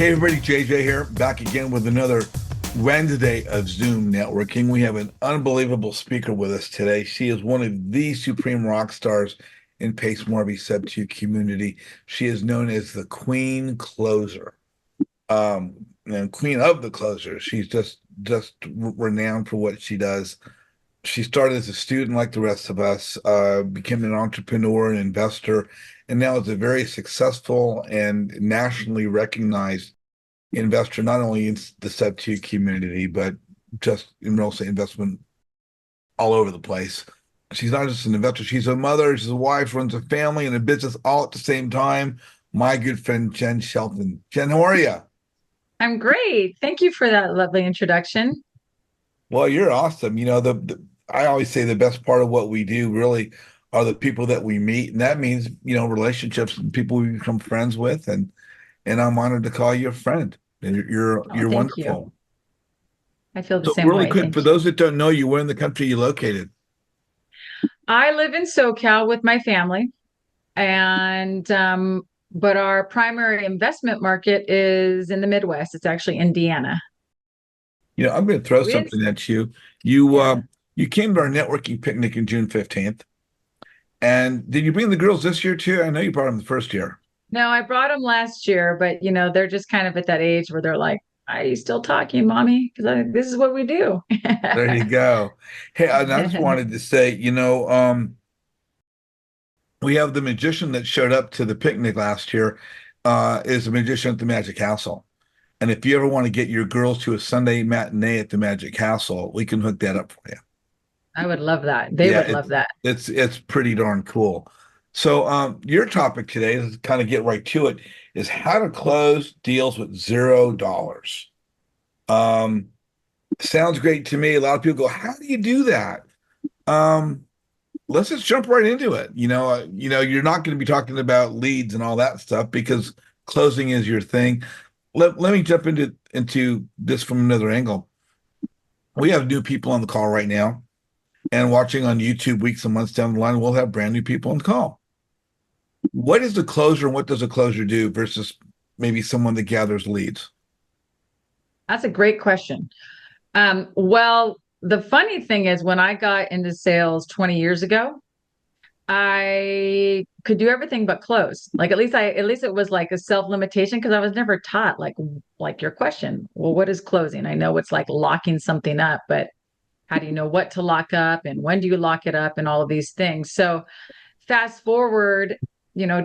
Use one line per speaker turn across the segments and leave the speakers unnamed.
Hey everybody, JJ here, back again with another Wednesday of Zoom networking. We have an unbelievable speaker with us today. She is one of the supreme rock stars in Pace Morby Sub 2 community. She is known as the Queen Closer, and Queen of the Closers. She's just renowned for what she does. She started as a student like the rest of us, became an entrepreneur and investor, and now is a very successful and nationally recognized investor, not only in the Sub 2 community, but just in real estate investment all over the place. She's not just an investor, she's a mother, she's a wife, runs a family and a business all at the same time. My good friend, Jen Shelton. Jen, how are you?
I'm great. Thank you for that lovely introduction.
Well, you're awesome. I always say the best part of what we do really are the people that we meet. And that means, relationships and people we become friends with. And I'm honored to call you a friend. And
Oh,
you're
thank you.
wonderful.
I feel the
So
same
really
way.
quick, for
Thank you.
those that don't know you, where in the country are you located?
I live in SoCal with my family, and but our primary investment market is in the Midwest. It's actually Indiana.
I'm going to throw
We didn't,
something at you. You
yeah.
you came to our networking picnic in June 15th. And did you bring the girls this year too? I know you brought them the first year.
No, I brought them last year, but they're just kind of at that age where they're like, "Are you still talking, mommy? Because this is what we do."
There you go. Hey, and I just wanted to say, we have the magician that showed up to the picnic last year, is a magician at the Magic Castle. And if you ever want to get your girls to a Sunday matinee at the Magic Castle, we can hook that up for you.
I would love that. They
Yeah,
would love that.
it's pretty darn cool. So your topic today is kind of get right to it, is how to close deals with $0. Um, sounds great to me. A lot of people go, how do you do that? Um, let's just jump right into it. You're not going to be talking about leads and all that stuff because closing is your thing. Let me jump into this from another angle. We have new people on the call right now, and watching on YouTube weeks and months down the line, we'll have brand new people on the call. What is the closer and what does a closer do versus maybe someone that gathers leads?
That's a great question. Well, the funny thing is when I got into sales 20 years ago, I could do everything but close. Like at least it was like a self-limitation because I was never taught like your question. Well, what is closing? I know it's like locking something up, but how do you know what to lock up and when do you lock it up and all of these things? So fast forward,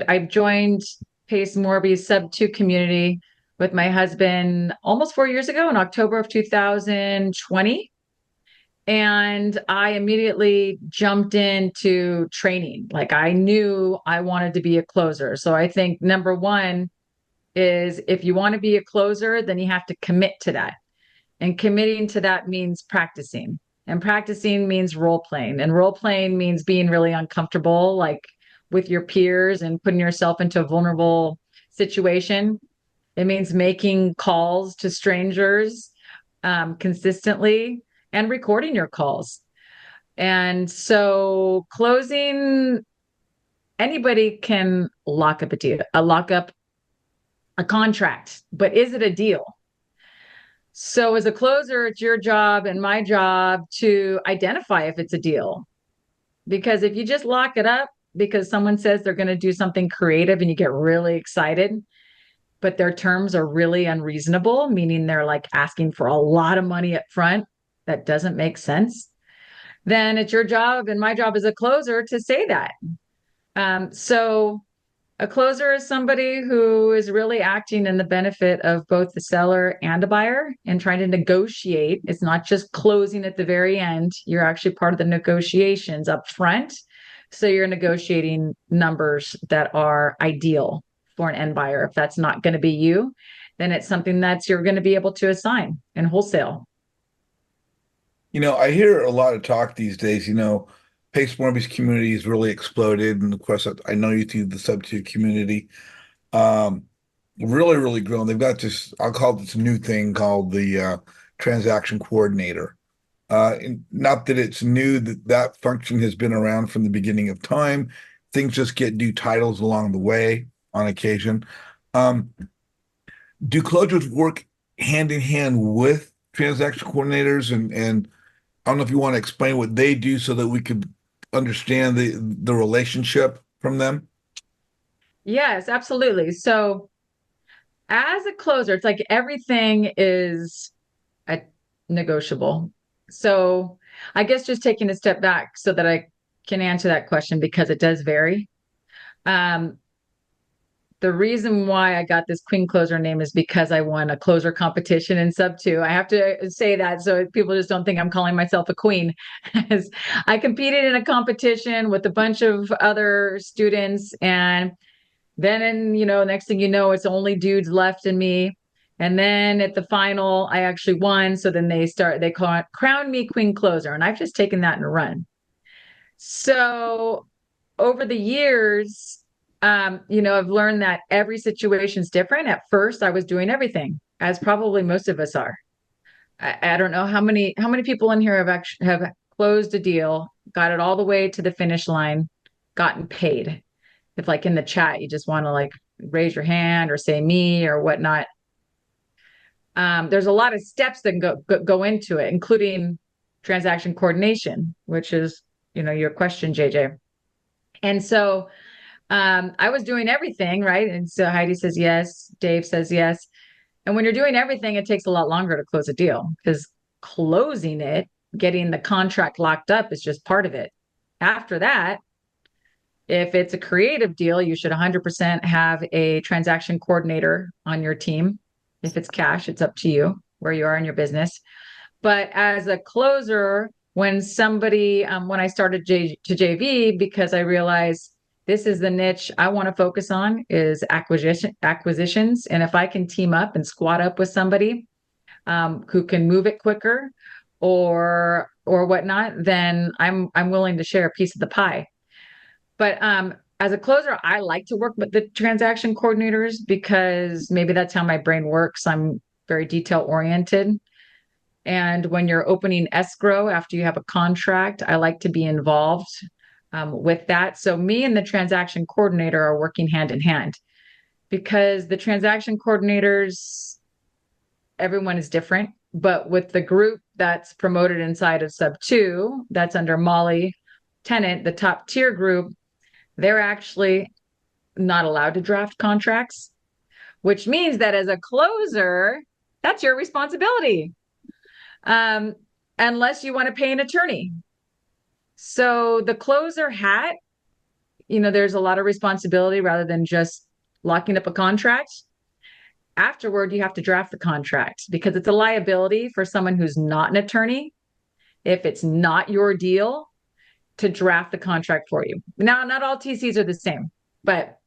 I've joined Pace Morby's sub two community with my husband almost 4 years ago in October of 2020. And I immediately jumped into training. Like I knew I wanted to be a closer. So I think number one is if you want to be a closer, then you have to commit to that. And committing to that means practicing. And practicing means role playing. And role playing means being really uncomfortable, like with your peers and putting yourself into a vulnerable situation. It means making calls to strangers consistently and recording your calls. And so closing, anybody can lock up a deal, lock up a contract, but is it a deal? So as a closer, it's your job and my job to identify if it's a deal. Because if you just lock it up because someone says they're going to do something creative and you get really excited, but their terms are really unreasonable, meaning they're like asking for a lot of money up front, that doesn't make sense, then it's your job and my job as a closer to say that. So a closer is somebody who is really acting in the benefit of both the seller and a buyer and trying to negotiate. It's not just closing at the very end. You're actually part of the negotiations up front. So you're negotiating numbers that are ideal for an end buyer. If that's not going to be you, then it's something that you're going to be able to assign in wholesale.
I hear a lot of talk these days, Pace Morby's community has really exploded. And of course, I know you through the Sub 2 community. Um, really, really grown. They've got this, I'll call it this new thing called the transaction coordinator. Not that it's new, that function has been around from the beginning of time. Things just get new titles along the way on occasion. Um, Do closers work hand in hand with transaction coordinators? And I don't know if you want to explain what they do so that we could understand the relationship from them.
Yes, absolutely. So as a closer, it's like everything is a negotiable. So I guess just taking a step back so that I can answer that question because it does vary. Um, the reason why I got this queen closer name is because I won a closer competition in sub two. I have to say that so people just don't think I'm calling myself a queen. As I competed in a competition with a bunch of other students, and then, next thing you know, it's only dudes left in me. And then at the final, I actually won. So then crown me queen closer. And I've just taken that and run. So over the years, I've learned that every situation is different. At first, I was doing everything, as probably most of us are. I don't know how many people in here have closed a deal, got it all the way to the finish line, gotten paid. If like in the chat you just want to like raise your hand or say me or whatnot. There's a lot of steps that go into it, including transaction coordination, which is your question, JJ. And so I was doing everything, right? And so Heidi says yes, Dave says yes. And when you're doing everything, it takes a lot longer to close a deal because closing it, getting the contract locked up is just part of it. After that, if it's a creative deal, you should 100% have a transaction coordinator on your team. If it's cash, it's up to you where you are in your business. But as a closer, when I started to JV, because I realized this is the niche I want to focus on is acquisitions. And if I can team up and squat up with somebody who can move it quicker or whatnot, then I'm willing to share a piece of the pie. But as a closer, I like to work with the transaction coordinators because maybe that's how my brain works. I'm very detail oriented. And when you're opening escrow after you have a contract, I like to be involved with that. So me and the transaction coordinator are working hand in hand because the transaction coordinators, everyone is different. But with the group that's promoted inside of sub two, that's under Molly Tennant, the top tier group, they're actually not allowed to draft contracts, which means that as a closer, that's your responsibility, um, unless you want to pay an attorney. So the closer hat, there's a lot of responsibility rather than just locking up a contract. Afterward, you have to draft the contract because it's a liability for someone who's not an attorney if it's not your deal to draft the contract for you. Now, not all TCs are the same, but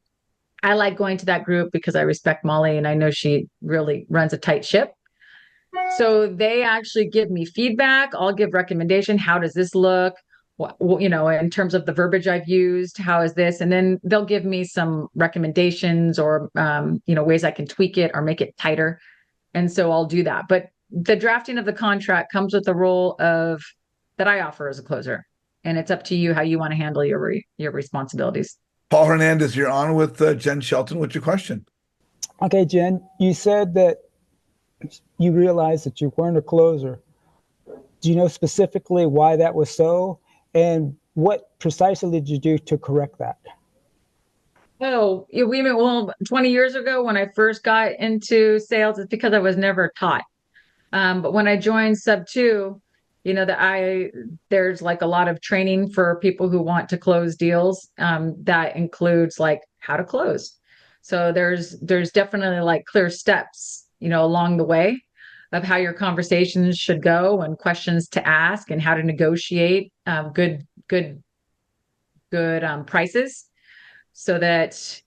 I like going to that group because I respect Molly and I know she really runs a tight ship. So they actually give me feedback. I'll give recommendation. How does this look? In terms of the verbiage I've used, how is this? And then they'll give me some recommendations or, ways I can tweak it or make it tighter. And so I'll do that. But the drafting of the contract comes with the role of that I offer as a closer. And it's up to you how you want to handle your responsibilities.
Paul Hernandez, you're on with Jen Shelton. What's your question?
Okay, Jen, you said that you realized that you weren't a closer. Do you know specifically why that was so? And what precisely did you do to correct that?
Oh, well, 20 years ago when I first got into sales, it's because I was never taught. But when I joined Sub 2, there's like a lot of training for people who want to close deals. That includes like how to close. So there's definitely like clear steps, along the way of how your conversations should go and questions to ask and how to negotiate good prices so that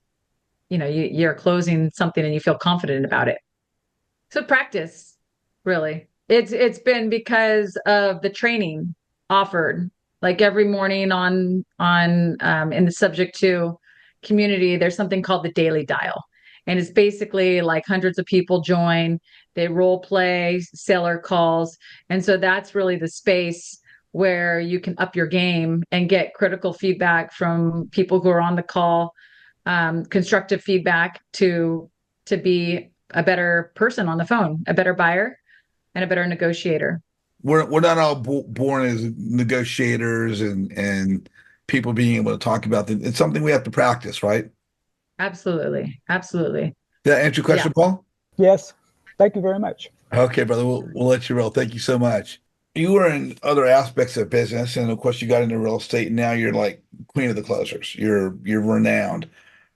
you're closing something and you feel confident about it. So practice, really. It's been because of the training offered. Like every morning on in the subject to community, there's something called the daily dial. And it's basically like hundreds of people join, they role play, seller calls. And so that's really the space where you can up your game and get critical feedback from people who are on the call, constructive feedback to be a better person on the phone, a better buyer and a better negotiator.
We're not all born as negotiators and people being able to talk about it. It's something we have to practice, right?
Absolutely. Absolutely.
Did that answer your
Yeah.
question, Paul?
Yes. Thank you very much.
Okay, brother. We'll let you roll. Thank you so much. You were in other aspects of business, and of course, you got into real estate. And now you're like queen of the closers. You're renowned.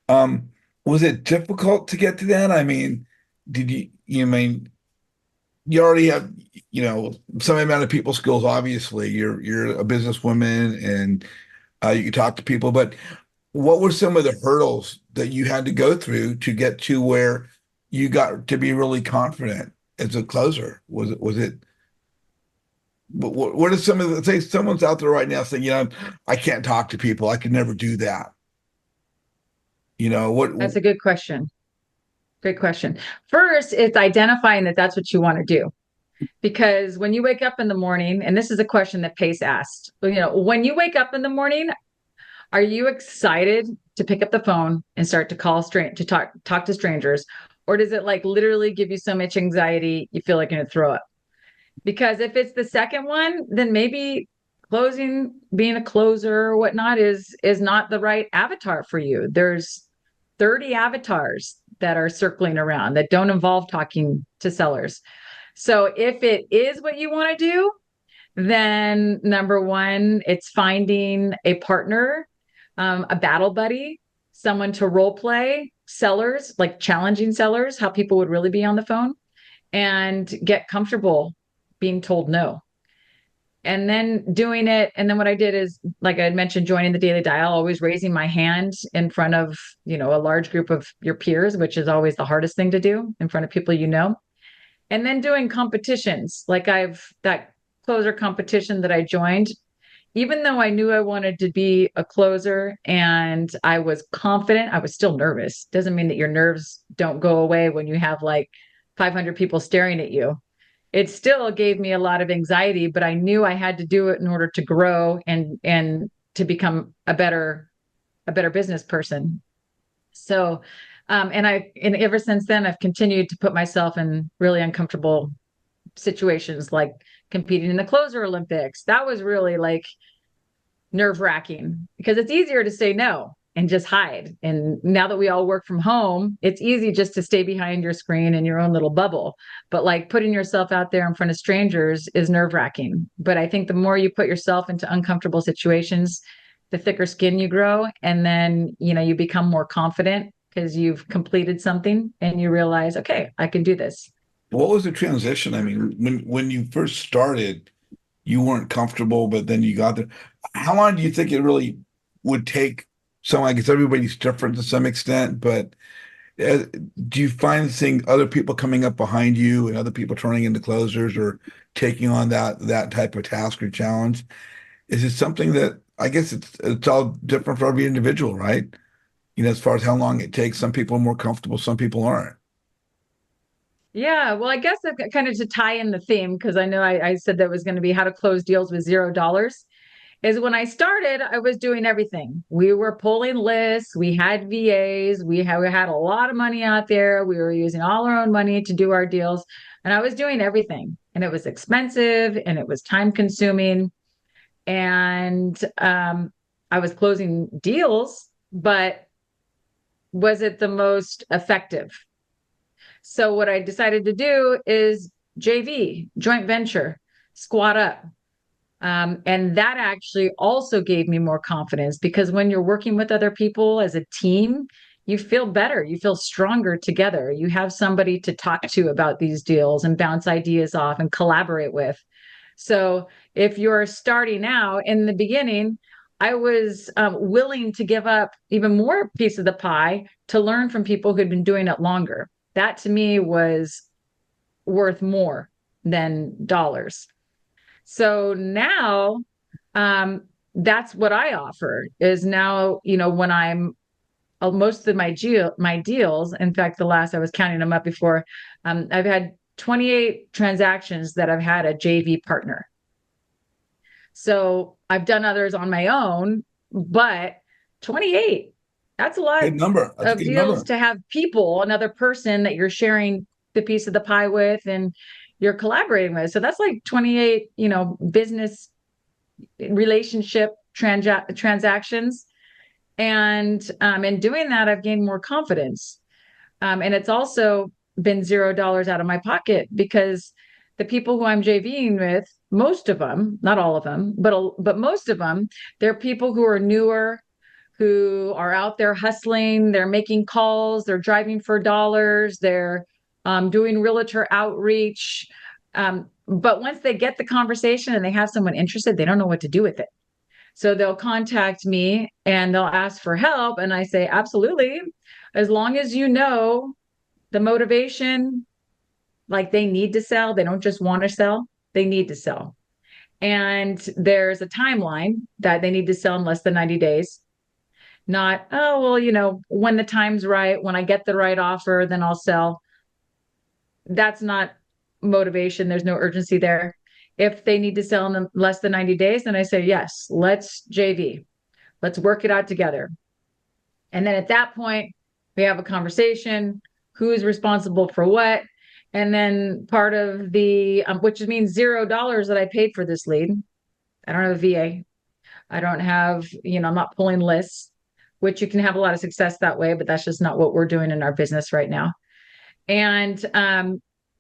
Um, was it difficult to get to that? I mean, did you mean you already have some amount of people skills? Obviously, you're a businesswoman, and you can talk to people. But what were some of the hurdles that you had to go through to get to where you got to be really confident as a closer? Was it what are some of the say someone's out there right now saying, I can't talk to people. I could never do that. What
That's a good question. Great question. First, it's identifying that that's what you want to do. Because when you wake up in the morning, and this is a question that Pace asked, when you wake up in the morning, are you excited to pick up the phone and start to talk to strangers? Or does it like literally give you so much anxiety you feel like you're gonna throw up? Because if it's the second one, then maybe being a closer or whatnot is not the right avatar for you. There's 30 avatars that are circling around that don't involve talking to sellers. So if it is what you want to do, then number one, it's finding a partner, a battle buddy, someone to role play sellers, like challenging sellers, how people would really be on the phone, and get comfortable being told no. And then doing it. And then what I did is, like I had mentioned, joining the daily dial, always raising my hand in front of, a large group of your peers, which is always the hardest thing to do in front of people you know. And then doing competitions, like that closer competition that I joined, even though I knew I wanted to be a closer and I was confident, I was still nervous. Doesn't mean that your nerves don't go away when you have like 500 people staring at you. It still gave me a lot of anxiety, but I knew I had to do it in order to grow and to become a better business person. So, and ever since then, I've continued to put myself in really uncomfortable situations, like competing in the closer Olympics. That was really like nerve wracking because it's easier to say no and just hide. And now that we all work from home, it's easy just to stay behind your screen in your own little bubble. But like putting yourself out there in front of strangers is nerve wracking. But I think the more you put yourself into uncomfortable situations, the thicker skin you grow. And then, you become more confident because you've completed something and you realize, okay, I can do this.
What was the transition? I mean, when you first started, you weren't comfortable, but then you got there. How long do you think it really would take someone? I guess everybody's different to some extent, but do you find seeing other people coming up behind you and other people turning into closers or taking on that type of task or challenge? Is it something that I guess it's all different for every individual, right? As far as how long it takes, some people are more comfortable, some people aren't.
Yeah, well, I guess that kind of to tie in the theme, because I know I said that was going to be how to close deals with $0. Is when I started, I was doing everything. We were pulling lists, we had VAs, we had a lot of money out there. We were using all our own money to do our deals, and I was doing everything. And it was expensive and it was time consuming. And I was closing deals, but was it the most effective? So what I decided to do is JV, joint venture, squat up. And that actually also gave me more confidence because when you're working with other people as a team, you feel better, you feel stronger together. You have somebody to talk to about these deals and bounce ideas off and collaborate with. So if you're starting out in the beginning, I was willing to give up even more piece of the pie to learn from people who'd been doing it longer. That to me was worth more than dollars. So now, that's what I offer is now, when I'm most of my deals, in fact, the last I was counting them up before, I've had 28 transactions that I've had a JV partner. So I've done others on my own, but 28. That's a lot
Good number. That's a
of
good
deals
number.
to have people, another person that you're sharing the piece of the pie with and you're collaborating with. So that's like 28, business relationship transactions. And in doing that, I've gained more confidence. And it's also been $0 out of my pocket because the people who I'm JVing with, most of them, not all of them, but most of them, they're people who are newer, who are out there hustling. They're making calls. They're driving for dollars. They're doing realtor outreach. But once they get the conversation and they have someone interested, they don't know what to do with it. So they'll contact me and they'll ask for help. And I say, absolutely. As long as you know the motivation, like they need to sell, they don't just want to sell, they need to sell. And there's a timeline that they need to sell in less than 90 days. Not, oh, well, when the time's right, when I get the right offer, then I'll sell. That's not motivation. There's no urgency there. If they need to sell in less than 90 days, then I say, yes, let's JV. Let's work it out together. And then at that point, we have a conversation. Who's responsible for what? And then part of the, which means $0 that I paid for this lead. I don't have a VA. I don't have, I'm not pulling lists, which you can have a lot of success that way, but that's just not what we're doing in our business right now. And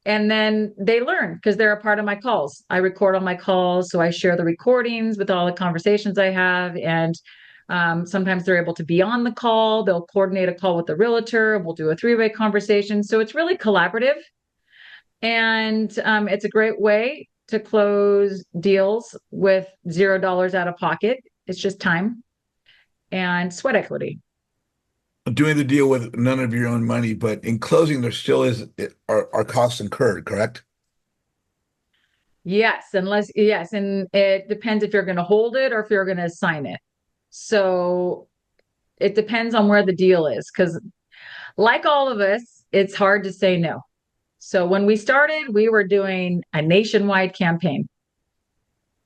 then they learn because they're a part of my calls. I record all my calls, so I share the recordings with all the conversations I have. And sometimes they're able to be on the call. They'll coordinate a call with the realtor. We'll do a three-way conversation. So it's really collaborative. And it's a great way to close deals with $0 out of pocket. It's just time and sweat equity.
Doing the deal with none of your own money, but in closing, there still are costs incurred, correct?
Yes, yes, and it depends if you're going to hold it or if you're going to assign it. So it depends on where the deal is, because like all of us, it's hard to say no. So when we started, we were doing a nationwide campaign.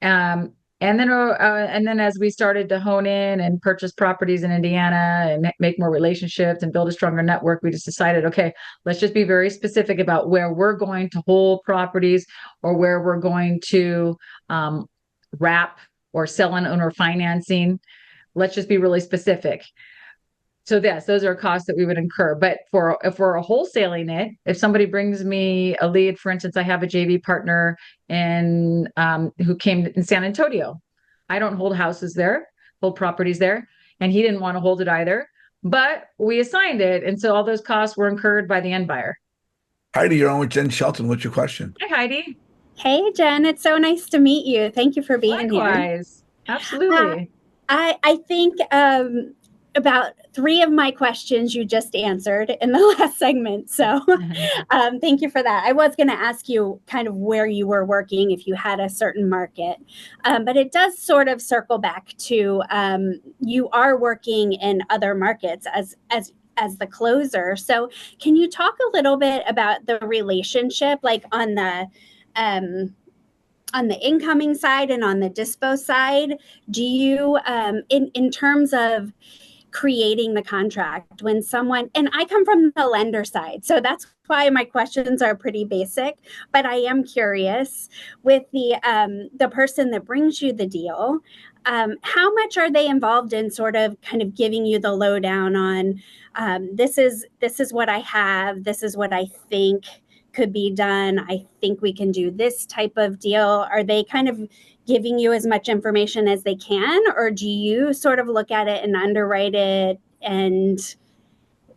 And then as we started to hone in and purchase properties in Indiana and make more relationships and build a stronger network, we just decided, okay, let's just be very specific about where we're going to hold properties or where we're going to wrap or sell on owner financing. Let's just be really specific. So yes, those are costs that we would incur. But if we're wholesaling it, if somebody brings me a lead, for instance, I have a JV partner in who came in San Antonio. I don't hold houses there, hold properties there, and he didn't want to hold it either. But we assigned it, and so all those costs were incurred by the end buyer.
Heidi, you're on with Jen Shelton. What's your question?
Hi, Heidi.
Hey, Jen, it's so nice to meet you. Thank you for being here.
Likewise. Absolutely.
I think about 3 of my questions you just answered in the last segment. So thank you for that. I was going to ask you kind of where you were working, if you had a certain market, but it does sort of circle back to you are working in other markets as the closer. So can you talk a little bit about the relationship, like on the incoming side and on the dispo side? Do you, in terms of creating the contract, when someone, and I come from the lender side, so that's why my questions are pretty basic, but I am curious with the person that brings you the deal, how much are they involved in sort of kind of giving you the lowdown on this is what I have, this is what I think could be done, I think we can do this type of deal? Are they kind of giving you as much information as they can, or do you sort of look at it and underwrite it and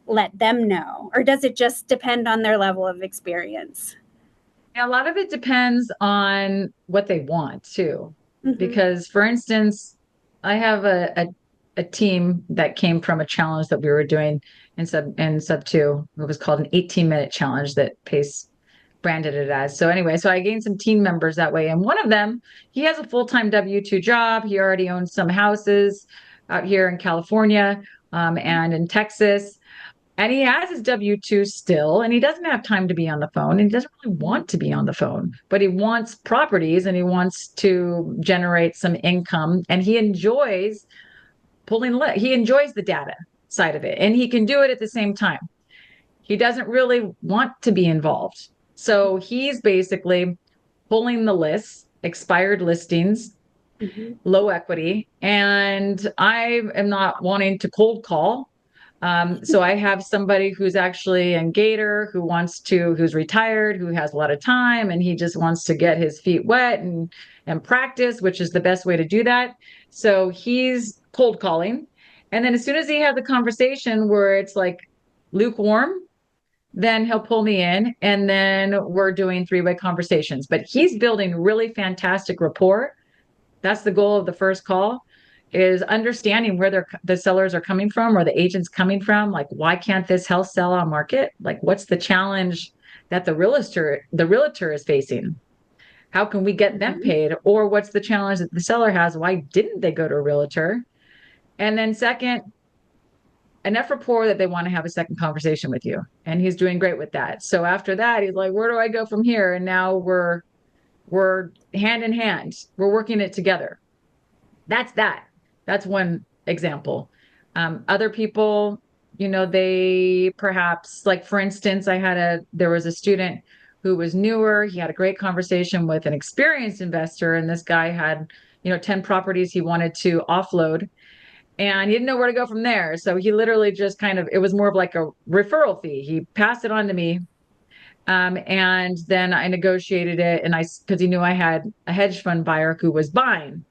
let them know, or does it just depend on their level of experience?
Yeah, a lot of it depends on what they want too.
Mm-hmm.
Because for instance, I have a team that came from a challenge that we were doing in sub 2. It was called an 18-minute challenge that Pace branded it as. So anyway, so I gained some team members that way. And one of them, he has a full-time W-2 job. He already owns some houses out here in California and in Texas. And he has his W-2 still, and he doesn't have time to be on the phone. And he doesn't really want to be on the phone, but he wants properties and he wants to generate some income. And he enjoys he enjoys the data. side of it, and he can do it at the same time. He doesn't really want to be involved. So he's basically pulling the lists, expired listings, low equity, and I am not wanting to cold call. So I have somebody who's actually in Gator who's retired, who has a lot of time, and he just wants to get his feet wet and practice, which is the best way to do that. So he's cold calling. And then as soon as he has a conversation where it's like lukewarm, then he'll pull me in and then we're doing three-way conversations. But he's building really fantastic rapport. That's the goal of the first call, is understanding where the sellers are coming from or the agents coming from. Like, why can't this house sell on market? Like, what's the challenge that the realtor is facing? How can we get them paid? Or what's the challenge that the seller has? Why didn't they go to a realtor? And then second, enough rapport that they want to have a second conversation with you. And he's doing great with that. So after that, he's like, where do I go from here? And now we're hand in hand. We're working it together. That's one example. Other people, they perhaps, like, for instance, there was a student who was newer. He had a great conversation with an experienced investor, and this guy had, 10 properties he wanted to offload, and he didn't know where to go from there. So he literally just it was more of like a referral fee. He passed it on to me. And then I negotiated it, and because he knew I had a hedge fund buyer who was buying,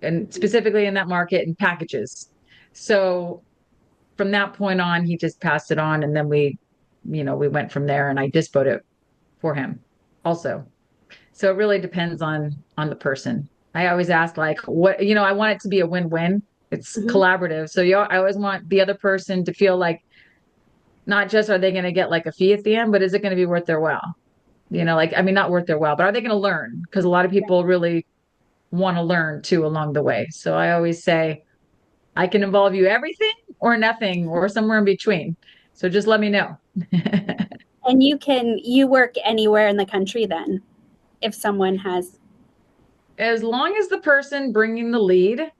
and specifically in that market, in packages. So from that point on, he just passed it on, and then we went from there, and I dispoed it for him also. So it really depends on the person. I always ask, like, what, I want it to be a win-win. It's collaborative. So I always want the other person to feel like, not just are they going to get like a fee at the end, but is it going to be worth their while? Not worth their while, but are they going to learn? Because a lot of people really want to learn too along the way. So I always say, I can involve you everything or nothing or somewhere in between. So just let me know.
And you work anywhere in the country then, if someone has.
As long as the person bringing the lead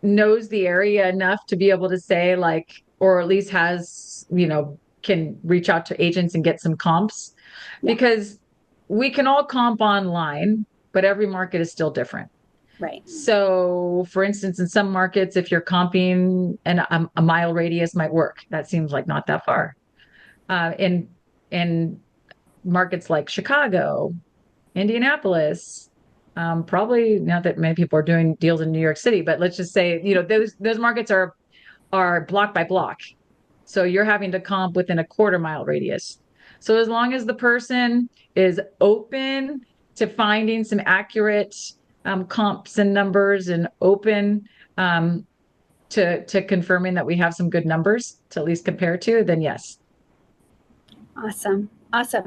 knows the area enough to be able to say, like, or at least can reach out to agents and get some comps, because we can all comp online, but every market is still different.
Right.
So for instance, in some markets, if you're comping and a mile radius might work. That seems like not that far. In markets like Chicago, Indianapolis, probably not that many people are doing deals in New York City, but let's just say, those markets are block by block. So you're having to comp within a quarter mile radius. So as long as the person is open to finding some accurate comps and numbers, and open to confirming that we have some good numbers to at least compare to, then yes.
Awesome.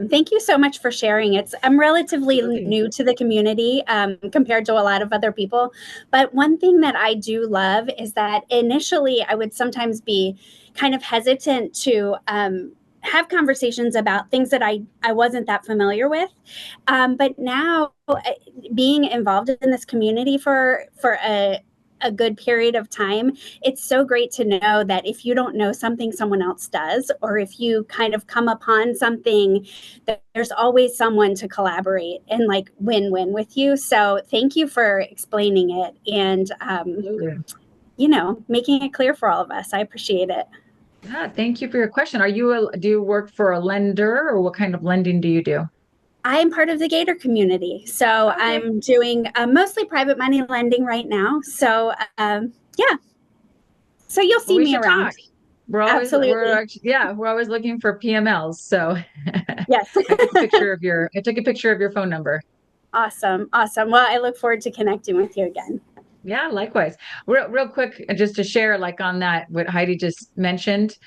Thank you so much for sharing. I'm relatively new to the community compared to a lot of other people. But one thing that I do love is that initially I would sometimes be kind of hesitant to have conversations about things that I wasn't that familiar with. But now, being involved in this community for a good period of time, it's so great to know that if you don't know something someone else does, or if you kind of come upon something, that there's always someone to collaborate and like win-win with you. So thank you for explaining it and making it clear for all of us. I appreciate it.
Yeah, thank you for your question. Do you work for a lender, or what kind of lending do you do?
I'm part of the Gator community. So okay. I'm doing mostly private money lending right now. So yeah. So you'll see me around.
Talk. We're always, we're always looking for PMLs. So
yes.
I took a picture of your phone number.
Awesome. Well, I look forward to connecting with you again.
Yeah, likewise. Real quick, just to share, like, on that, what Heidi just mentioned.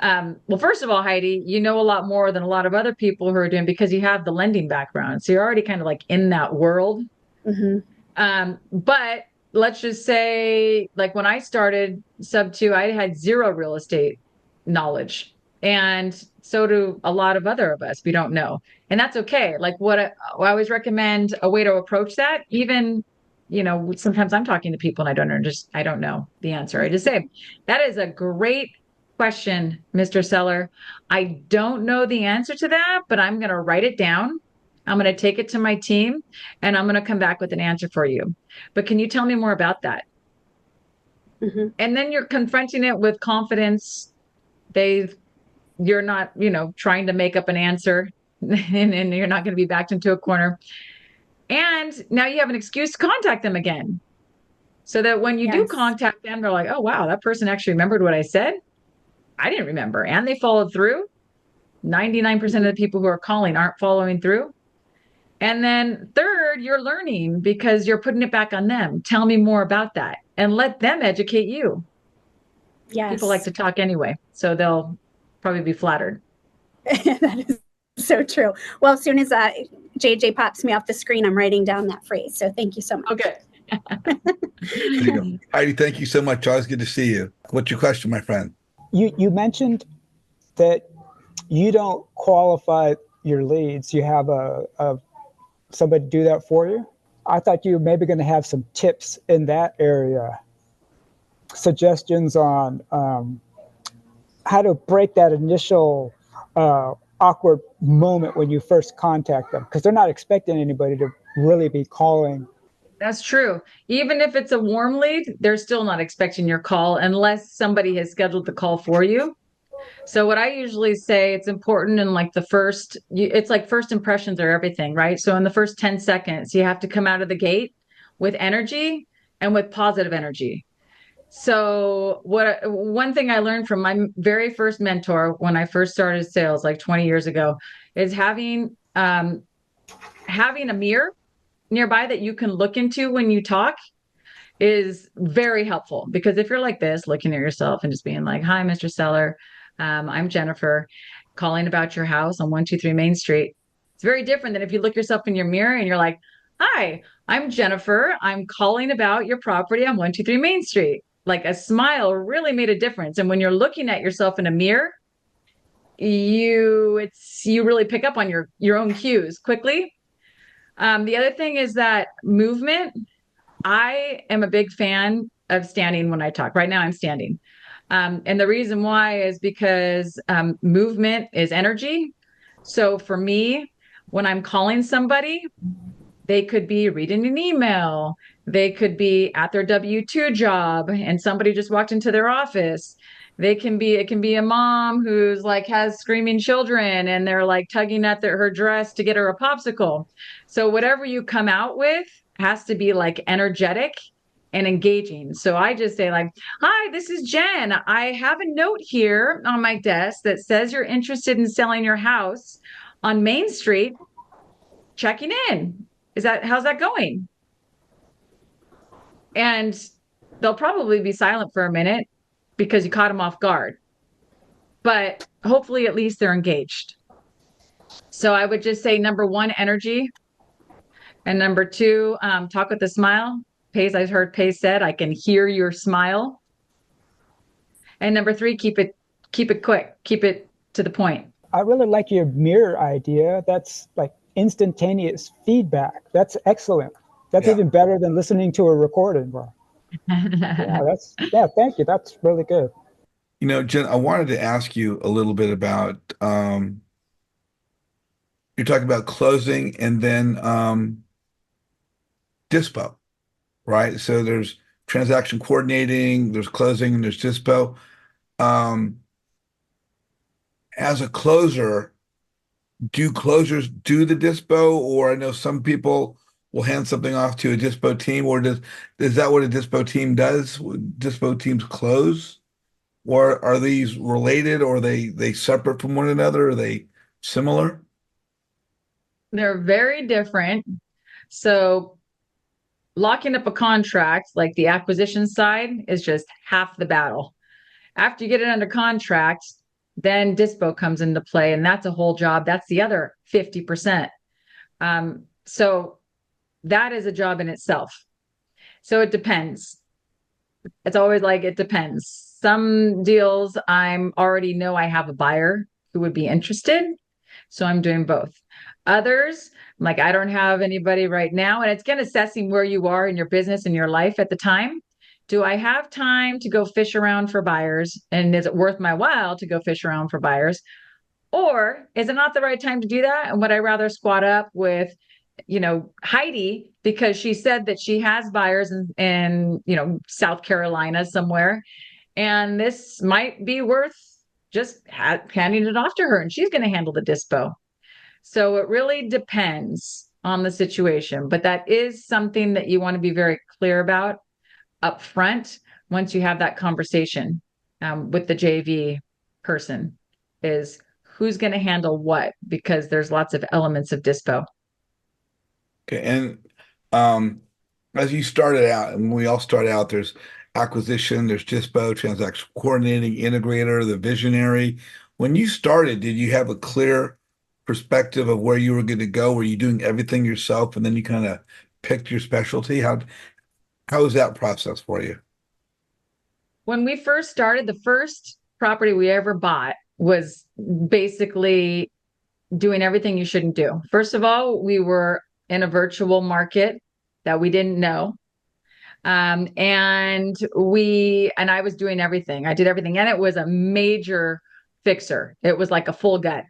Well, first of all, Heidi, you know a lot more than a lot of other people who are doing, because you have the lending background. So you're already kind of like in that world. Mm-hmm. But let's just say, like, when I started Sub 2, I had zero real estate knowledge. And so do a lot of other of us. We don't know. And that's okay. Like, I always recommend a way to approach that, even sometimes I'm talking to people and I don't know the answer. I just say, that is a great question, Mr. Seller. I don't know the answer to that, but I'm going to write it down. I'm going to take it to my team and I'm going to come back with an answer for you. But can you tell me more about that?
Mhm.
And then you're confronting it with confidence. You're not, trying to make up an answer and you're not going to be backed into a corner. And now you have an excuse to contact them again. So that when you do
Yes.
contact them, they're like, oh, wow, that person actually remembered what I said. I didn't remember. And they followed through. 99% of the people who are calling aren't following through. And then third, you're learning because you're putting it back on them. Tell me more about that and let them educate you. People like
Yes.
to talk anyway, so they'll probably be flattered.
That is so true. Well, as soon as JJ pops me off the screen, I'm writing down that phrase. So thank you so much.
Okay.
There you go. Heidi, thank you so much. Always good to see you. What's your question, my friend?
You mentioned that you don't qualify your leads. You have a somebody do that for you. I thought you were maybe going to have some tips in that area, suggestions on how to break that initial awkward moment when you first contact them, because they're not expecting anybody to really be calling.
That's true. Even if it's a warm lead, they're still not expecting your call unless somebody has scheduled the call for you. So what I usually say, it's important in like it's like first impressions are everything, right? So in the first 10 seconds, you have to come out of the gate with energy and with positive energy. So one thing I learned from my very first mentor when I first started sales like 20 years ago is having a mirror nearby that you can look into when you talk is very helpful, because if you're like this, looking at yourself and just being like, hi, Mr. Seller, I'm Jennifer, calling about your house on 123 Main Street. It's very different than if you look yourself in your mirror and you're like, hi, I'm Jennifer. I'm calling about your property on 123 Main Street. Like a smile really made a difference. And when you're looking at yourself in a mirror, you really pick up on your own cues quickly. The other thing is that movement. I am a big fan of standing when I talk. Right now, I'm standing. And the reason why is because movement is energy. So for me, when I'm calling somebody, they could be reading an email. They could be at their W-2 job and somebody just walked into their office. It can be a mom who's like has screaming children and they're like tugging at her dress to get her a popsicle. So whatever you come out with has to be like energetic and engaging. So I just say like, hi, this is Jen. I have a note here on my desk that says you're interested in selling your house on Main Street. Checking in. How's that going? And they'll probably be silent for a minute because you caught them off guard. But hopefully, at least they're engaged. So I would just say number one, energy. And number two, talk with a smile. Pace, I heard Pace said, I can hear your smile. And number three, keep it quick. Keep it to the point.
I really like your mirror idea. That's like instantaneous feedback. That's excellent. That's even better than listening to a recording. Thank you. That's really good.
Jen, I wanted to ask you a little bit about you're talking about closing and then dispo, right? So there's transaction coordinating, there's closing, and there's dispo. As a closer, do closers do the dispo, or I know some people will hand something off to a dispo team, or is that what a dispo team does? Dispo teams close, or are these related, or are they separate from one another? Are they similar?
They're very different. So locking up a contract, like the acquisition side, is just half the battle. After you get it under contract, then dispo comes into play, and that's a whole job. That's the other 50%. So that is a job in itself. So it depends. It's always like, it depends. Some deals I already know I have a buyer who would be interested. So I'm doing both. Others, like, I don't have anybody right now. And it's again assessing where you are in your business and your life at the time. Do I have time to go fish around for buyers? And is it worth my while to go fish around for buyers? Or is it not the right time to do that? And would I rather squat up with, Heidi, because she said that she has buyers in South Carolina somewhere, and this might be worth just handing it off to her, and she's going to handle the dispo. So it really depends on the situation, but that is something that you want to be very clear about up front once you have that conversation with the JV person, is who's going to handle what, because there's lots of elements of dispo.
Okay. And as you started out, and we all start out, there's acquisition, there's dispo, transaction coordinating, integrator, the visionary. When you started, did you have a clear perspective of where you were going to go? Were you doing everything yourself and then you kind of picked your specialty? How was that process for you?
When we first started, the first property we ever bought was basically doing everything you shouldn't do. First of all, we were in a virtual market that we didn't know. And I was doing everything. I did everything. And it was a major fixer. It was like a full gut.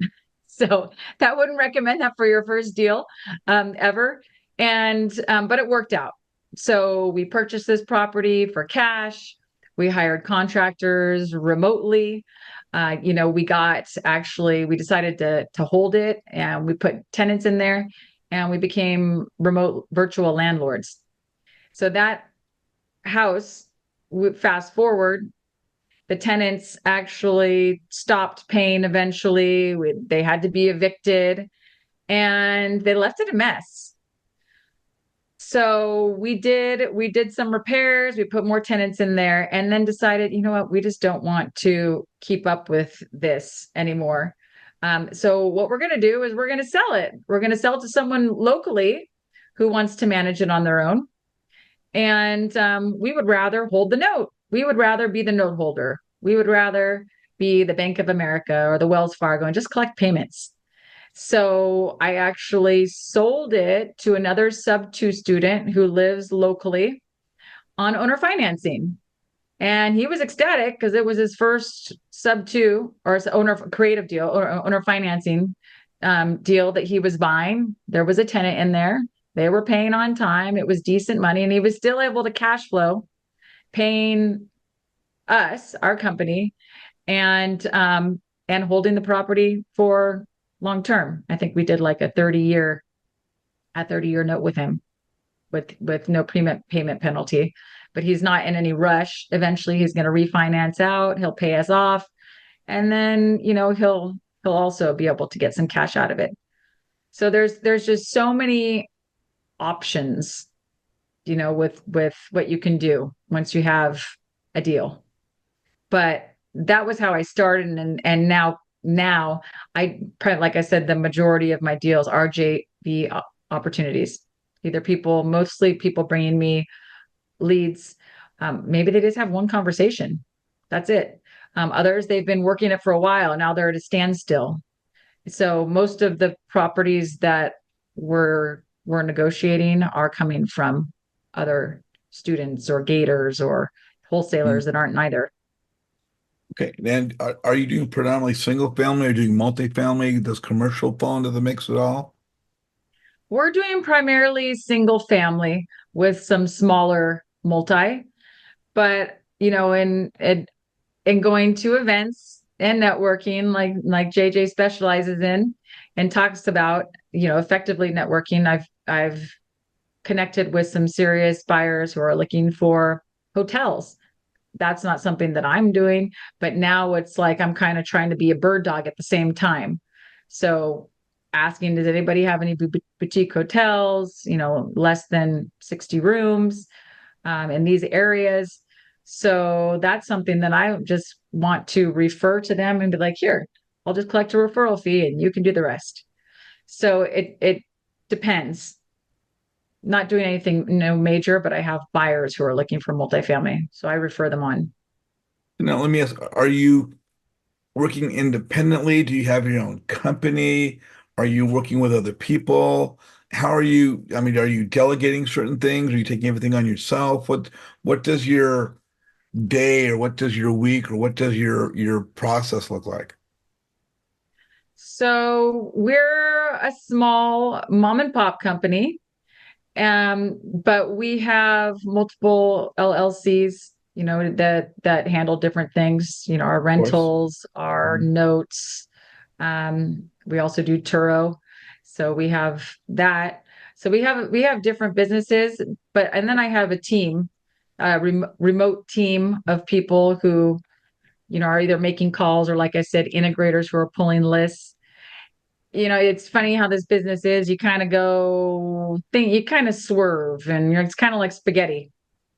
So that wouldn't recommend that for your first deal ever. But it worked out. So we purchased this property for cash. We hired contractors remotely. We decided to hold it, and we put tenants in there, and we became remote virtual landlords. So that house, fast forward, the tenants actually stopped paying eventually. They had to be evicted, and they left it a mess. So we did some repairs, we put more tenants in there, and then decided, you know what, we just don't want to keep up with this anymore. So what we're going to do is we're going to sell it. We're going to sell it to someone locally who wants to manage it on their own. And we would rather hold the note. We would rather be the note holder. We would rather be the Bank of America or the Wells Fargo and just collect payments. So I actually sold it to another sub-2 student who lives locally on owner financing. And he was ecstatic because it was his first sub-2 or owner creative deal or owner financing deal that he was buying. There was a tenant in there. They were paying on time. It was decent money, and he was still able to cash flow, paying us, our company, and holding the property for long term. I think we did like a 30-year note with him, with no payment penalty. But he's not in any rush. Eventually, he's going to refinance out. He'll pay us off, and then he'll also be able to get some cash out of it. So there's just so many options, with what you can do once you have a deal. But that was how I started, and now I, like I said, the majority of my deals are JV opportunities. Mostly people bringing me leads. Maybe they just have one conversation. That's it. Others, they've been working it for a while, and now they're at a standstill. So most of the properties that we're negotiating are coming from other students or gators or wholesalers that aren't neither.
Okay. And are you doing predominantly single family or doing multifamily? Does commercial fall into the mix at all?
We're doing primarily single family with some smaller multi, but in going to events and networking, like JJ specializes in and talks about, effectively networking. I've connected with some serious buyers who are looking for hotels. That's not something that I'm doing, but now it's like I'm kind of trying to be a bird dog at the same time. So asking, does anybody have any boutique hotels, less than 60 rooms in these areas? So that's something that I just want to refer to them and be like, here, I'll just collect a referral fee and you can do the rest. So it depends. Not doing anything major, but I have buyers who are looking for multifamily, so I refer them on.
Now, let me ask, are you working independently? Do you have your own company? Are you working with other people? How are you? I mean, are you delegating certain things? Are you taking everything on yourself? What does your day or what does your week or what does your process look like?
So we're a small mom and pop company. But we have multiple LLCs, that handle different things, our
Of course.
rentals, our
Mhm.
notes. We also do Turo. So we have that. So we have different businesses, and then I have a team, a remote team of people who, are either making calls or, like I said, integrators who are pulling lists. It's funny how this business is. You kind of you kind of swerve, and it's kind of like spaghetti.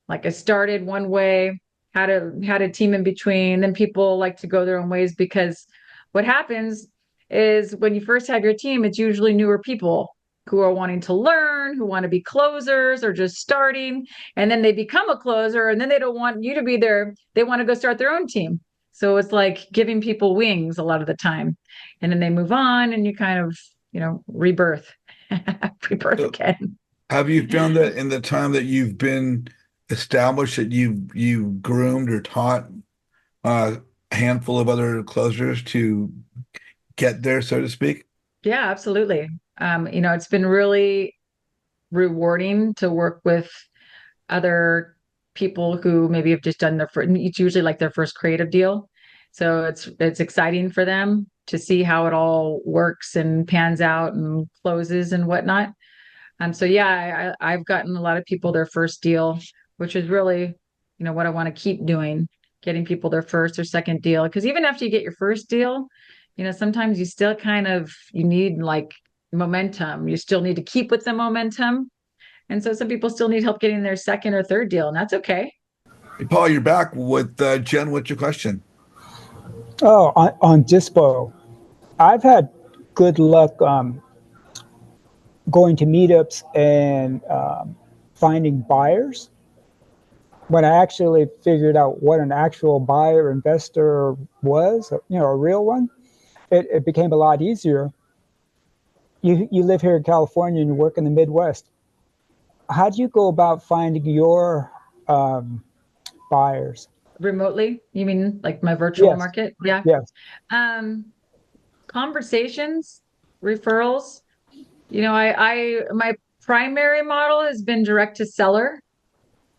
Like I started one way, had a team in between, then people like to go their own ways because what happens is when you first have your team, it's usually newer people who are wanting to learn, who want to be closers or just starting, and then they become a closer, and then they don't want you to be there. They want to go start their own team. So it's like giving people wings a lot of the time. And then they move on and you kind of, rebirth, rebirth
So
again.
have you found that in the time that you've been established that you've groomed or taught a handful of other closers to get there, so to speak?
Yeah, absolutely. It's been really rewarding to work with other people who maybe have just done it's usually like their first creative deal. So it's exciting for them to see how it all works and pans out and closes and whatnot. So yeah, I've gotten a lot of people their first deal, which is really, what I want to keep doing, getting people their first or second deal. Because even after you get your first deal, sometimes you still you need like momentum. You still need to keep with the momentum. And so some people still need help getting their second or third deal, and that's okay.
Hey, Paul, you're back with Jen. What's your question?
Oh, on Dispo, I've had good luck going to meetups and finding buyers. When I actually figured out what an actual buyer investor was, a real one, it became a lot easier. You live here in California and you work in the Midwest. How do you go about finding your um, buyers?
Remotely, you mean like my virtual
Yes,
market? Yeah.
yes.
Um, Conversations, referrals. My primary model has been direct to seller.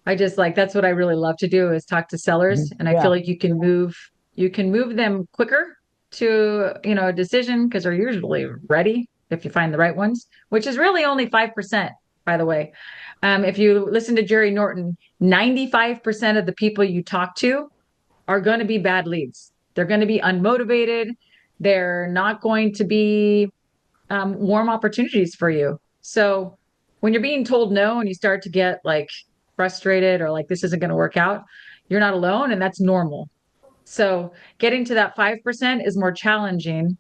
I just like that's what I really love to do is talk to sellers, and I feel
Yeah,
like you can move them quicker to, a decision because they're usually ready if you find the right ones, which is really only 5%, by the way. If you listen to Jerry Norton, 95% of the people you talk to are going to be bad leads. They're going to be unmotivated. They're not going to be warm opportunities for you. So when you're being told no and you start to get like frustrated or like this isn't going to work out, you're not alone, and that's normal. So getting to that 5% is more challenging.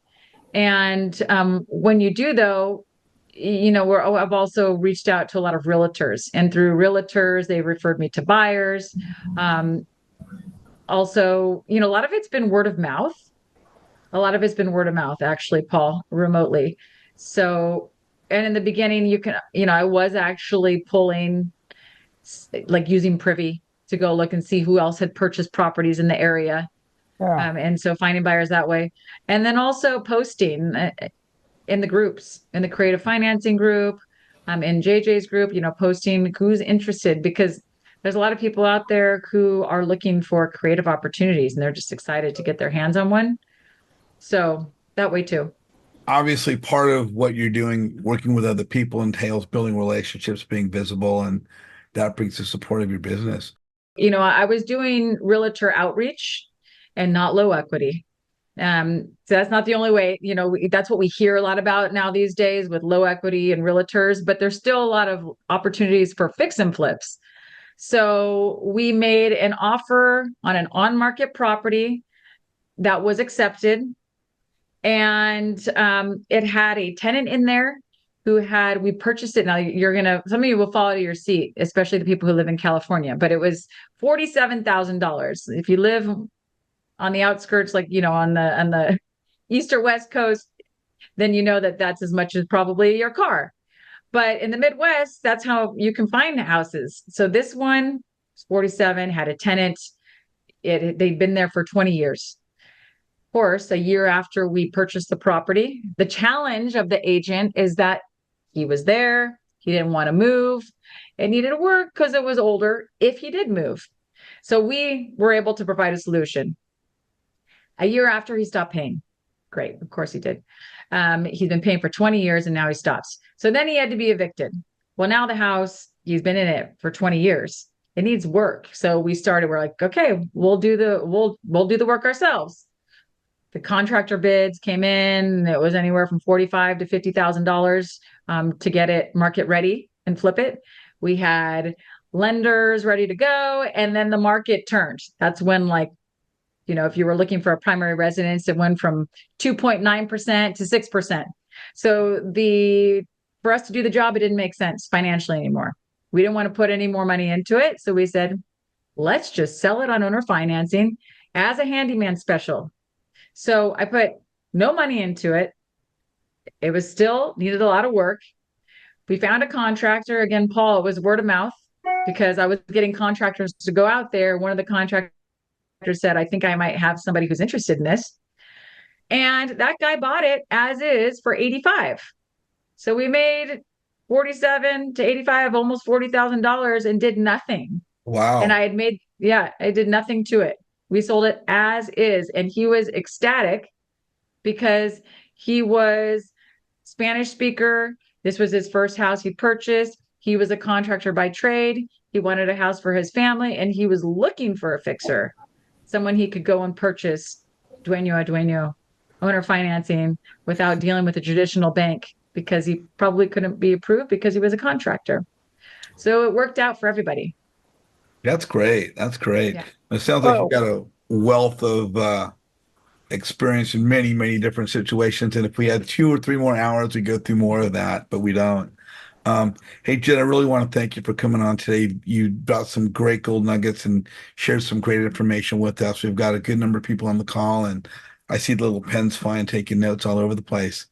And when you do, though, I've also reached out to a lot of realtors, and through realtors, they referred me to buyers. Um, Also, a lot of it's been word of mouth. A lot of it's been word of mouth, actually, Paul, remotely. So, and in the beginning, I was actually pulling, like using Privy to go look and see who else had purchased properties in the area.
yeah.
And so finding buyers that way. And then also posting in the groups, in the creative financing group, in JJ's group, posting who's interested because there's a lot of people out there who are looking for creative opportunities and they're just excited to get their hands on one. So that way too.
Obviously, part of what you're doing, working with other people, entails building relationships, being visible, and that brings the support of your business.
I was doing realtor outreach and not low equity. So that's not the only way, that's what we hear a lot about now these days with low equity and realtors, but there's still a lot of opportunities for fix and flips. So we made an offer on an on-market property that was accepted, and it had a tenant in there we purchased it. Now some of you will fall out of your seat, especially the people who live in California, but it was $47,000. If you live on the outskirts, like, on the east or west coast, then you know that that's as much as probably your car. But in the Midwest, that's how you can find houses. So this one was 47, had a tenant. They'd been there for 20 years. Of course, a year after we purchased the property, the challenge of the agent is that he was there. He didn't want to move. It needed to work because it was older if he did move. So we were able to provide a solution. A year after he stopped paying. Great. Of course he did. He's been paying for 20 years and now he stops. So then he had to be evicted. Well, now the house, he's been in it for 20 years. It needs work. So we're like, okay, we'll do the work ourselves. The contractor bids came in. It was anywhere from $45,000 to $50,000 to get it market ready and flip it. We had lenders ready to go, and then the market turned. That's when, like, if you were looking for a primary residence, it went from 2.9% to 6%. So for us to do the job, it didn't make sense financially anymore. We didn't want to put any more money into it. So we said, let's just sell it on owner financing as a handyman special. So I put no money into it. It was still needed a lot of work. We found a contractor. Again, Paul, it was word of mouth because I was getting contractors to go out there. One of the contractors said, I think I might have somebody who's interested in this. And that guy bought it as is for 85. So we made 47 to 85, almost $40,000 and did nothing.
Wow.
And I did nothing to it. We sold it as is. And he was ecstatic because he was Spanish speaker. This was his first house he purchased. He was a contractor by trade. He wanted a house for his family and he was looking for a fixer, someone he could go and purchase dueño a dueño, owner financing without dealing with a traditional bank because he probably couldn't be approved because he was a contractor. So it worked out for everybody.
That's great. That's great.
Yeah.
It sounds like
Oh.
you've got a wealth of experience in many, many different situations. And if we had 2 or 3 more hours, we'd go through more of that, but we don't. Hey, Jen, I really want to thank you for coming on today. You brought some great gold nuggets and shared some great information with us. We've got a good number of people on the call, and I see the little pens flying, taking notes all over the place.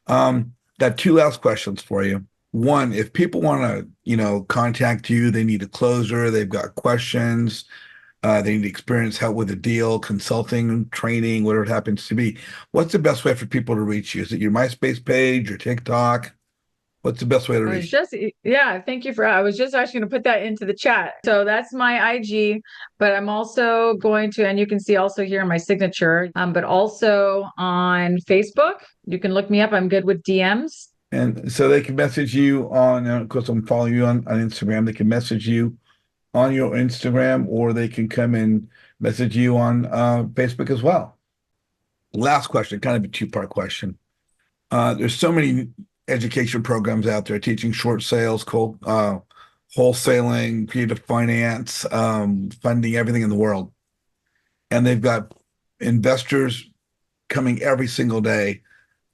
Got 2 last questions for you. One, if people want to, contact you, they need a closer, they've got questions, they need experience, help with a deal, consulting, training, whatever it happens to be. What's the best way for people to reach you? Is it your MySpace page, your TikTok? What's the best way to reach you?
Thank you I was just actually going to put that into the chat. So that's my IG, but I'm also going to, and you can see also here in my signature, but also on Facebook. You can look me up. I'm good with DMs.
And so they can message you on, of course, I'm following you on Instagram. They can message you on your Instagram, or they can come and message you on Facebook as well. Last question, kind of a 2-part question. There's so many education programs out there teaching short sales, wholesaling, creative finance, funding, everything in the world. And they've got investors coming every single day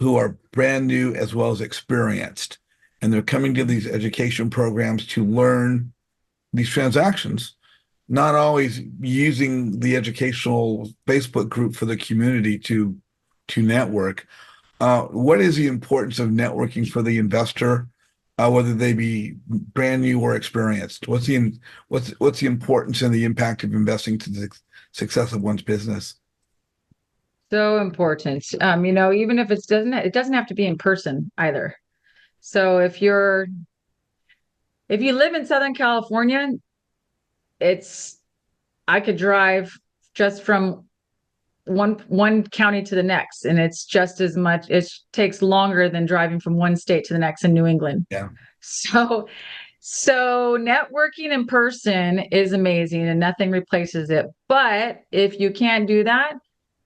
who are brand new as well as experienced. And they're coming to these education programs to learn these transactions, not always using the educational Facebook group for the community to network. What is the importance of networking for the investor, whether they be brand new or experienced? What's the importance and the impact of investing to the success of one's business?
So important. Even if it doesn't have to be in person either. So if you live in Southern California, I could drive just from one county to the next, and it's just as much. It takes longer than driving from one state to the next in New England.
Yeah.
So networking in person is amazing, and nothing replaces it. But if you can't do that,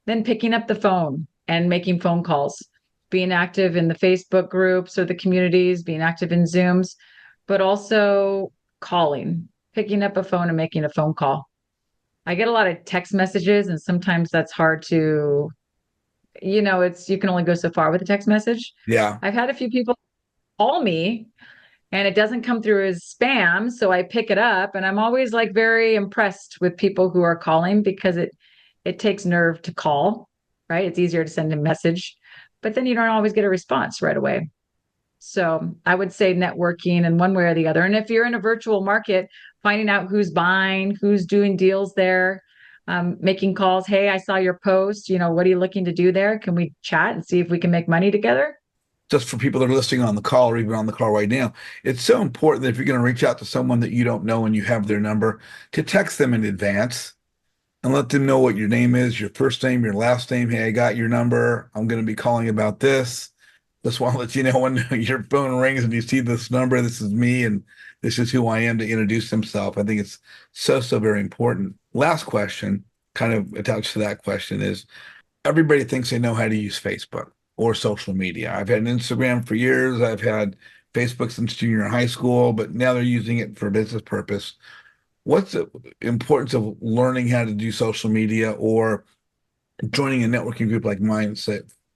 then picking up the phone and making phone calls, being active in the Facebook groups or the communities, being active in Zooms, but also picking up a phone and making a phone call. I get a lot of text messages, and sometimes that's hard to, you can only go so far with a text message.
Yeah.
I've had a few people call me and it doesn't come through as spam. So I pick it up, and I'm always like very impressed with people who are calling because it takes nerve to call, right? It's easier to send a message, but then you don't always get a response right away. So I would say networking in one way or the other. And if you're in a virtual market, finding out who's buying, who's doing deals there, making calls. Hey, I saw your post. What are you looking to do there? Can we chat and see if we can make money together?
Just for people that are listening on the call or even on the call right now, it's so important that if you're going to reach out to someone that you don't know and you have their number, to text them in advance and let them know what your name is, your first name, your last name. Hey, I got your number. I'm going to be calling about this. Just want to let you know when your phone rings and you see this number, this is me and this is who I am, to introduce himself. I think it's so, so very important. Last question, kind of attached to that question, is everybody thinks they know how to use Facebook or social media. I've had an Instagram for years. I've had Facebook since junior high school, but now they're using it for business purpose. What's the importance of learning how to do social media or joining a networking group like mine,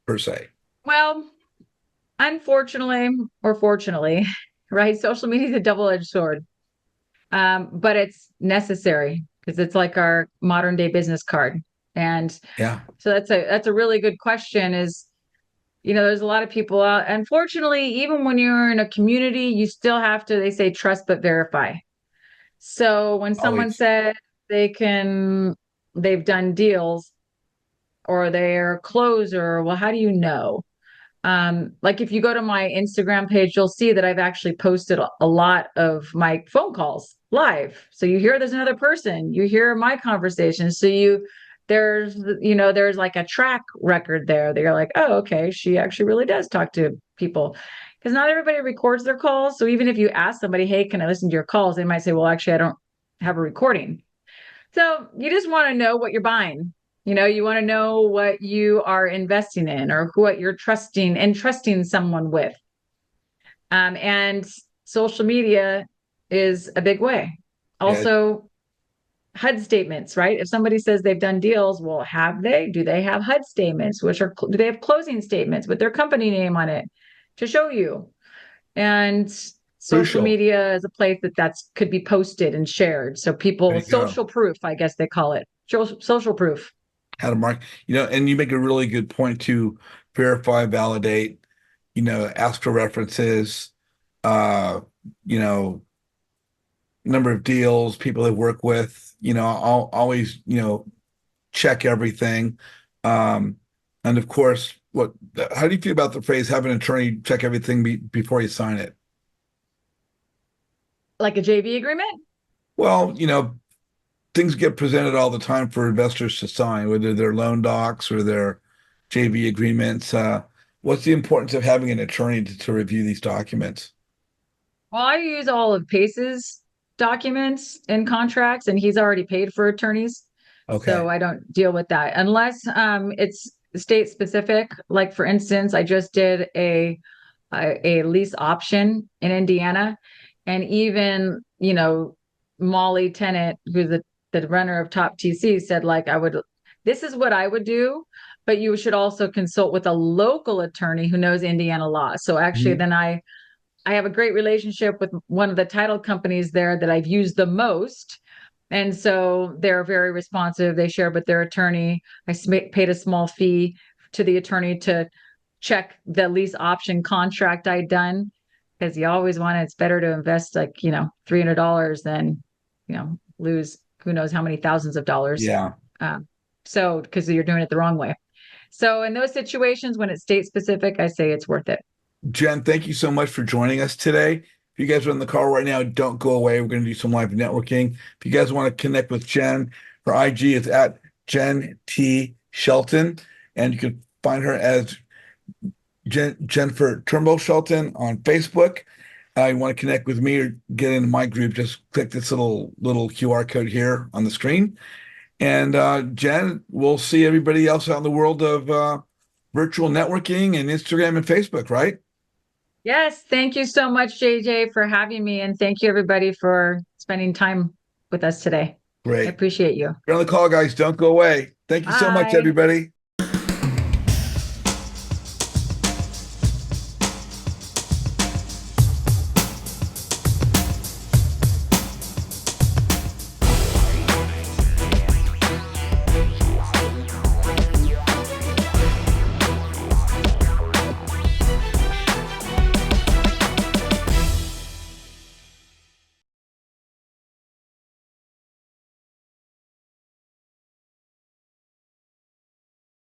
per se?
Well, unfortunately or fortunately, right? Social media is a double-edged sword. But it's necessary because it's like our modern day business card. And
Yeah.
so that's a really good question is, there's a lot of people out. Unfortunately, even when you're in a community, you still have to, they say, trust but verify. So when someone
Always.
said they've done deals or they're a closer, well, how do you know? Like if you go to my Instagram page, you'll see that I've actually posted a lot of my phone calls live. So you hear there's another person, you hear my conversation. So there's like a track record there. They're like, oh, okay, she actually really does talk to people. Because not everybody records their calls. So even if you ask somebody, hey, can I listen to your calls? They might say, well, actually, I don't have a recording. So you just want to know what you're buying. You want to know what you are investing in or what you're trusting someone with. And social media is a big way.
Yeah.
Also, HUD statements, right? If somebody says they've done deals, well, have they? Do they have HUD statements, do they have closing statements with their company name on it to show you? And social
Crucial.
media is a place that's could be posted and shared. So
There
people,
you go.
social proof, I guess they call it. Social proof.
How to mark, and you make a really good point to verify, validate, ask for references, uh, you know, number of deals, people they work with, I'll always, check everything. Um, and of course, how do you feel about the phrase, have an attorney check everything before you sign it?
Like a JV agreement?
Well, things get presented all the time for investors to sign, whether they're loan docs or their JV agreements. What's the importance of having an attorney to review these documents?
Well, I use all of Pace's documents and contracts, and he's already paid for attorneys.
Okay.
So I don't deal with that unless it's state specific. Like for instance, I just did a lease option in Indiana, and even Molly Tennant, who's the runner of Top TC, said like this is what I would do, but you should also consult with a local attorney who knows Indiana law. So actually,
Mhm.
then I have a great relationship with one of the title companies there that I've used the most. And so they're very responsive. They share with their attorney. I paid a small fee to the attorney to check the lease option contract I'd done because you always want it's better to invest like, $300 than, lose who knows how many thousands of dollars.
Yeah.
So because you're doing it the wrong way. So in those situations, when it's state specific, I say it's worth it.
Jen, thank you so much for joining us today. If you guys are on the call right now, don't go away. We're going to do some live networking. If you guys want to connect with Jen, her IG is at Jen T. Shelton, and you can find her as Jennifer Turnbull Shelton on Facebook. You want to connect with me or get into my group, just click this little QR code here on the screen. And Jen, we'll see everybody else out in the world of virtual networking and Instagram and Facebook, right?
Yes, thank you so much, JJ, for having me. And thank you, everybody, for spending time with us today. I
Great.
appreciate you.
You're on the call, guys. Don't go away. Thank you so much,
Bye.
everybody.